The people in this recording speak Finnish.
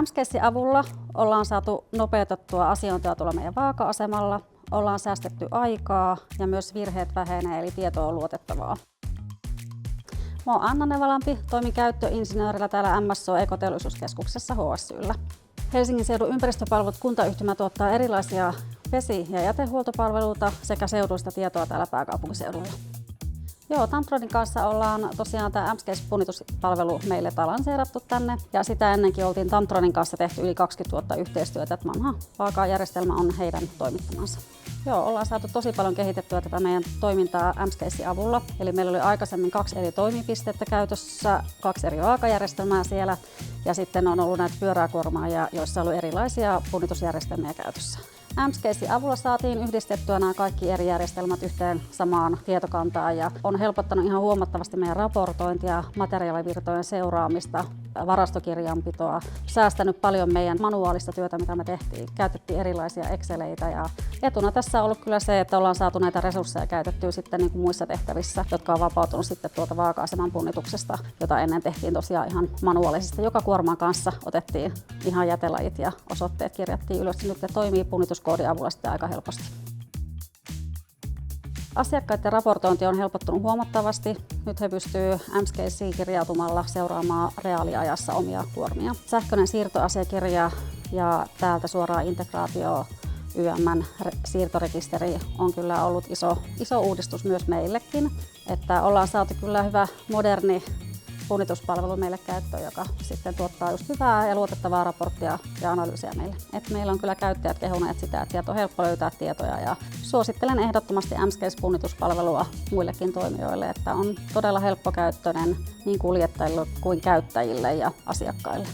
MSCASEin avulla ollaan saatu nopeutettua asiointia tuolla meidän vaaka-asemalla, ollaan säästetty aikaa ja myös virheet vähenee, eli tieto on luotettavaa. Mä oon Anna Nevalampi, toimin käyttöinsinöörillä täällä MSO Ekoteollisuuskeskuksessa HSY:llä. Helsingin seudun ympäristöpalvelut kuntayhtymä tuottaa erilaisia vesi- ja jätehuoltopalveluita sekä seudullista tietoa täällä pääkaupunkiseudulla. Tamtronin kanssa ollaan tosiaan tämä MSCASE-punnituspalvelu meille lanseerattu tänne ja sitä ennenkin oltiin Tamtronin kanssa tehty yli 20 vuotta yhteistyötä, että vanha vaakajärjestelmä on heidän toimittamansa. Ollaan saatu tosi paljon kehitettyä tätä meidän toimintaa MSCASEin avulla. Eli meillä oli aikaisemmin 2 eri toimipistettä käytössä, 2 eri vaakajärjestelmää siellä ja sitten on ollut näitä pyöräkuormaajia, joissa on ollut erilaisia punnitusjärjestelmiä käytössä. MSCASEin avulla saatiin yhdistettyä nämä kaikki eri järjestelmät yhteen samaan tietokantaan ja on helpottanut ihan huomattavasti meidän raportointia, materiaalivirtojen seuraamista, varastokirjanpitoa, säästänyt paljon meidän manuaalista työtä, mitä me tehtiin. Käytettiin erilaisia Exceleitä ja etuna tässä on ollut kyllä se, että ollaan saatu näitä resursseja käytettyä sitten niin kuin muissa tehtävissä, jotka on vapautunut sitten tuolta vaaka-aseman punnituksesta, jota ennen tehtiin tosiaan ihan manuaalisesti. Joka kuorman kanssa otettiin ihan jätelajit ja osoitteet kirjattiin ylös. Nyt ne toimii punnituskoodin avulla sitten aika helposti. Asiakkaiden raportointi on helpottunut huomattavasti. Nyt he pystyvät MSCASEiin kirjautumalla seuraamaan reaaliajassa omia kuormia. Sähköinen siirtoasiakirja ja täältä suoraan integraatio YM:n siirtorekisteri on kyllä ollut iso uudistus myös meillekin. Että ollaan saatu kyllä hyvä moderni punnituspalvelu meille käyttöön, joka sitten tuottaa just hyvää ja luotettavaa raporttia ja analyysiä meille. Et meillä on kyllä käyttäjät kehuneet sitä, että sieltä on helppo löytää tietoja ja suosittelen ehdottomasti MSCASE-punnituspalvelua muillekin toimijoille, että on todella helppokäyttöinen niin kuljettajille kuin käyttäjille ja asiakkaille.